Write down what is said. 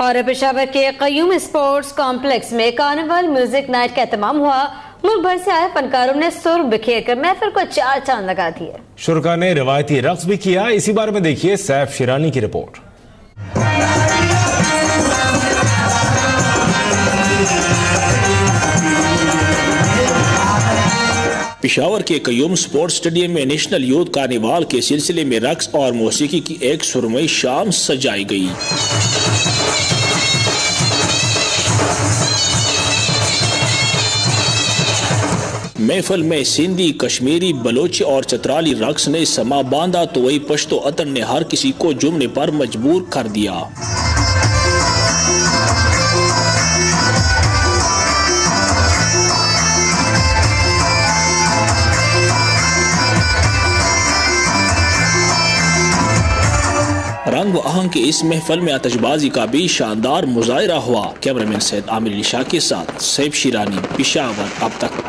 और पेशावर के Qayyum sports complex में कार्निवल म्यूजिक नाइट का एहतमाम हुआ। मुल्क भर से आए फनकारों ने सुर बिखेर कर महफिल को चार चांद लगा दिए। शुरका ने रवायती रक्स भी किया। इसी बारे में देखिए सैफ शिरानी की रिपोर्ट। पेशावर के क़य्यूम स्पोर्ट्स स्टेडियम में नेशनल यूथ कार्निवाल के सिलसिले में रक्स और मौसीकी की एक सुरमई शाम सजाई गई। महफिल में सिंधी, कश्मीरी, बलोची और चतराली रक्स ने समा बांधा तो वही पश्तो अतर ने हर किसी को झूमने पर मजबूर कर दिया। रंग व आहंग के इस महफिल में आतिशबाजी का भी शानदार मुजाहिरा हुआ। कैमरामैन सैयद आमिर निशा के साथ सैफ शिरानी, पेशावर। अब तक।